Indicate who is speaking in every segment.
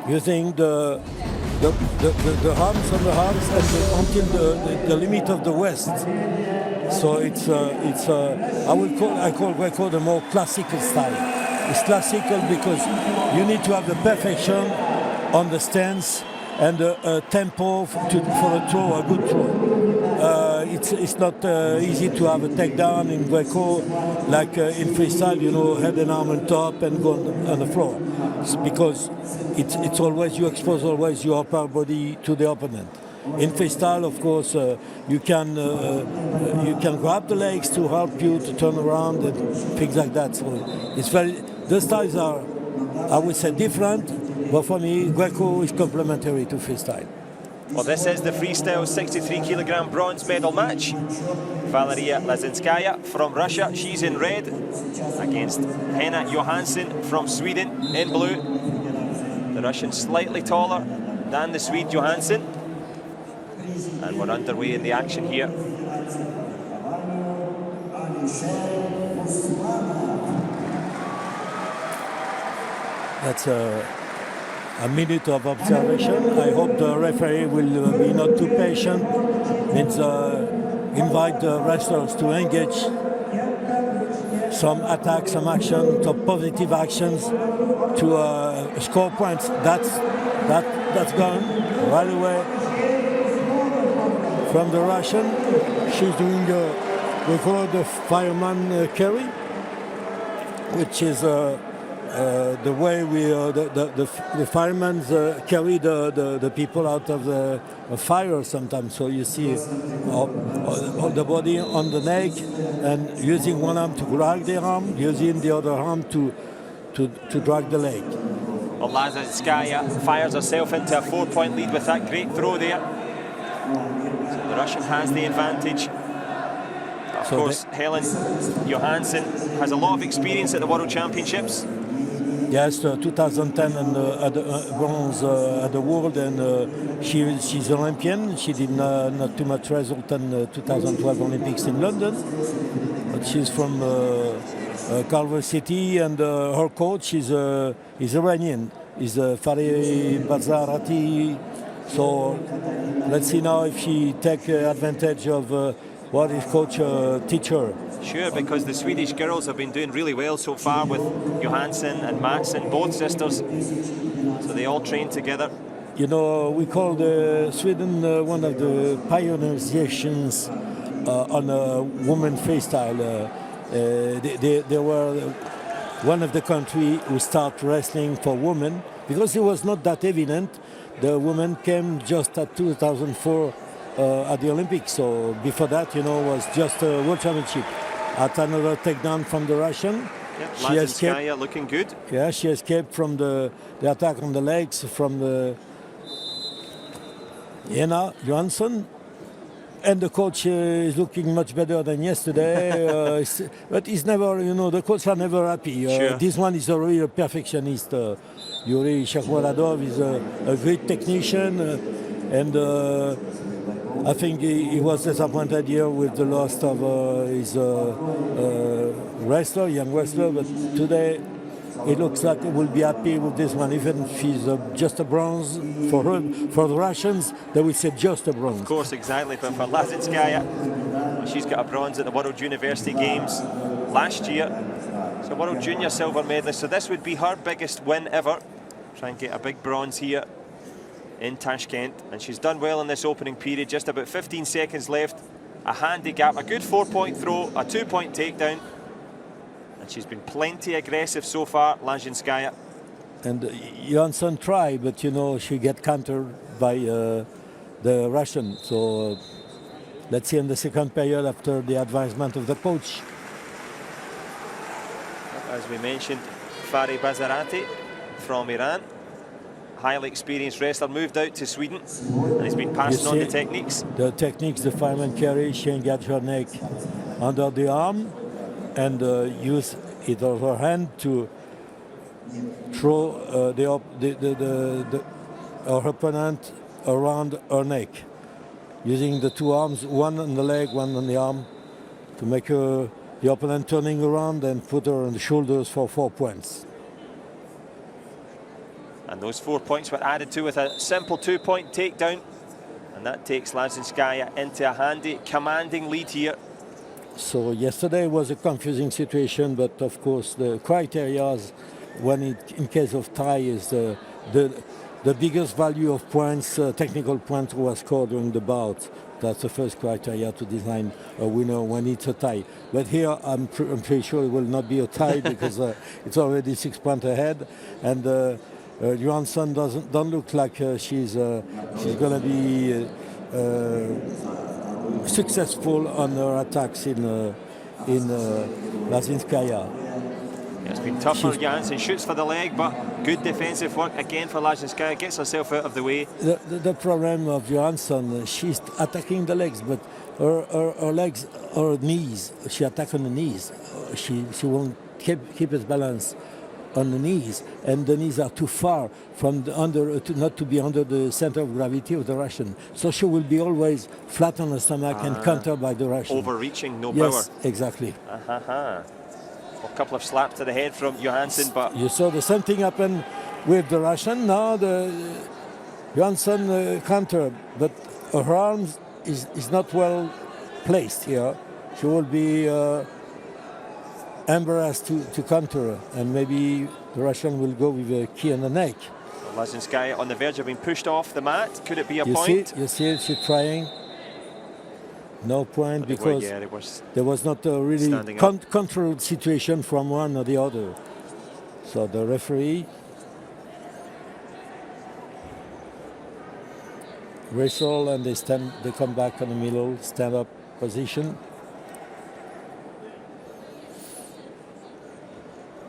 Speaker 1: using the arms on the arms and until the limit of the waist. So I call Greco the more classical style. It's classical because you need to have the perfection on the stance and the tempo for a throw, a good throw. It's not easy to have a takedown in Greco like in freestyle, you know, head and arm on top and go on the floor. It's because it's always, you expose always your upper body to the opponent. In freestyle, of course, you can grab the legs to help you to turn around and things like that. So it's the styles are, I would say, different, but for me, Greco is complementary to freestyle.
Speaker 2: Well, this is the freestyle 63 kilogram bronze medal match. Valeria LAZINSKAYA from Russia, she's in red, against Henna Johansson from Sweden in blue. The Russian slightly taller than the Swede Johansson. And we're underway in the action here.
Speaker 1: That's a minute of observation. I hope the referee will be not too patient. Means invite the wrestlers to engage some attack, some action, some positive actions to score points. That's gone right away from the Russian. She's doing we call it the fireman carry, which is the way the firemen carry the people out of the fire sometimes. So you see the body on the neck and using one arm to drag the arm, using the other arm to drag the leg.
Speaker 2: Well, LAZINSKAYA fires herself into a 4-point lead with that great throw there. So the Russian has the advantage. Of course, Helen Johansson has a lot of experience at the World Championships.
Speaker 1: Yes, 2010 and at the bronze at the World, and she's Olympian. She did not too much result in 2012 Olympics in London, but she's from Culver City, and her coach is Iranian, is Fari Bazarati. So let's see now if she take advantage of what his coach teach her.
Speaker 2: Sure, because the Swedish girls have been doing really well so far with Johansson and Mattsson, both sisters. So they all train together.
Speaker 1: You know, we call Sweden one of the pioneers on women freestyle. They were one of the countries who start wrestling for women because it was not that evident. The women came just at 2004 at the Olympics. So before that, you know, was just a World Championship. At another takedown from the Russian.
Speaker 2: Yep, LAZINSKAYA looking good.
Speaker 1: Yeah, she escaped from the attack on the legs from the Henna Johansson. And the coach is looking much better than yesterday. But he's never, you know, the coach are never happy.
Speaker 2: Sure.
Speaker 1: This one is a real perfectionist. Yuri Shakhmaradov is a great technician. And I think he was disappointed here with the loss of his young wrestler, but today it looks like he will be happy with this one, even if she's just a bronze. For her, for the Russians, they will say just a bronze.
Speaker 2: Of course, exactly, but for LAZINSKAYA, she's got a bronze at the World University Games last year. So World Junior silver medalist, so this would be her biggest win ever. Try and get a big bronze here in Tashkent, and she's done well in this opening period. Just about 15 seconds left, a handicap, a good 4-point throw, a 2-point takedown, and she's been plenty aggressive so far, LAZINSKAYA.
Speaker 1: And Johansson tried, but you know, she get countered by the Russian. So let's see in the second period after the advisement of the coach.
Speaker 2: As we mentioned, Fari Bazarati from Iran, highly experienced wrestler, moved out to Sweden, and he's been passing on the techniques.
Speaker 1: The techniques, the fireman carry, she engaged her neck under the arm and use either her hand to throw her opponent around her neck, using the two arms, one on the leg, one on the arm, to make the opponent turning around and put her on the shoulders for 4 points.
Speaker 2: And those 4 points were added to with a simple 2-point takedown. And that takes LAZINSKAYA into a handy, commanding lead here.
Speaker 1: So yesterday was a confusing situation, but of course the criteria in case of tie is the biggest value of points, technical points was scored during the bout. That's the first criteria to design a winner when it's a tie. But here I'm pretty sure it will not be a tie because it's already 6 points ahead, and Johansson don't look like she's going to be successful on her attacks in LAZINSKAYA.
Speaker 2: It's been tough for Johansson, shoots for the leg, but good defensive work again for LAZINSKAYA, gets herself out of the way.
Speaker 1: The problem of Johansson, she's attacking the legs, but her legs, her knees, she attacks on the knees. She won't keep its balance on the knees, and the knees are too far from not to be under the center of gravity of the Russian. So she will be always flat on the stomach and countered by the Russian.
Speaker 2: Overreaching, no power.
Speaker 1: Yes, exactly.
Speaker 2: A couple of slaps to the head from Johansson, but
Speaker 1: you saw the same thing happen with the Russian. Now the Johansson counter, but her arms is not well placed here. She will be embarrassed to counter, and maybe the Russian will go with a key on the neck.
Speaker 2: LAZINSKAYA on the verge of being pushed off the mat. Could it be a point?
Speaker 1: You see, she's trying. No point because there was not a really controlled situation from one or the other. So the referee wrestle and they come back on the middle, stand-up position.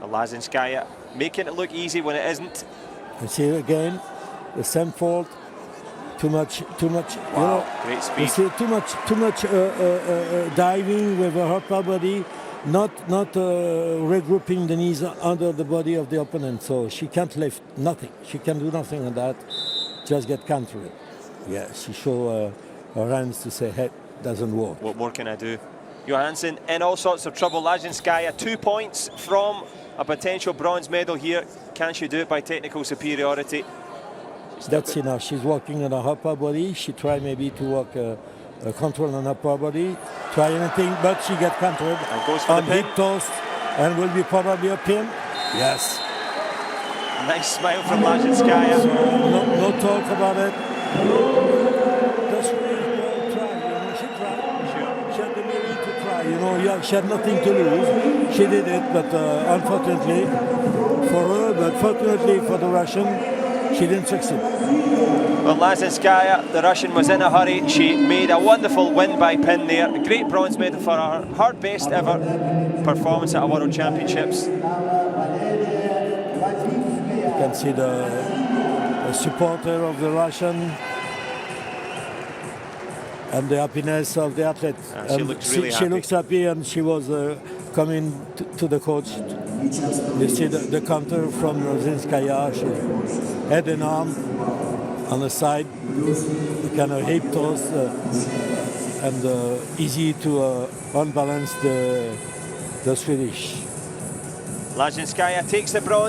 Speaker 2: LAZINSKAYA making it look easy when it isn't.
Speaker 1: You see again the same fault. Too much.
Speaker 2: Wow, great speed.
Speaker 1: You see too much diving with her upper body, not regrouping the knees under the body of the opponent. So she can't lift nothing. She can do nothing on that. Just get countered. Yeah, she show her hands to say, hey, doesn't work.
Speaker 2: What more can I do? Johansson in all sorts of trouble. LAZINSKAYA 2 points from a potential bronze medal here. Can she do it by technical superiority?
Speaker 1: That's enough. She's working on her upper body. She tried maybe to work a control on her upper body. Try anything, but she gets countered.
Speaker 2: And goes for the pin.
Speaker 1: Hip toast, and will be probably a pin. Yes.
Speaker 2: Nice smile from LAZINSKAYA.
Speaker 1: So no talk about it. Just really try. She tried.
Speaker 2: Sure.
Speaker 1: She had the ability to try. She had nothing to lose. She did it, but unfortunately for her, but fortunately for the Russian, she didn't succeed.
Speaker 2: Well, LAZINSKAYA, the Russian, was in a hurry. She made a wonderful win by pin there. A great bronze medal for her best ever performance at a World Championships.
Speaker 1: You can see the supporter of the Russian and the happiness of the athlete.
Speaker 2: She looks really happy.
Speaker 1: She looks happy, and she was coming to the coach. You see the counter from LAZINSKAYA. She head and arm on the side, kind of hip toss, and easy to unbalance the Swedish.
Speaker 2: LAZINSKAYA takes the bronze.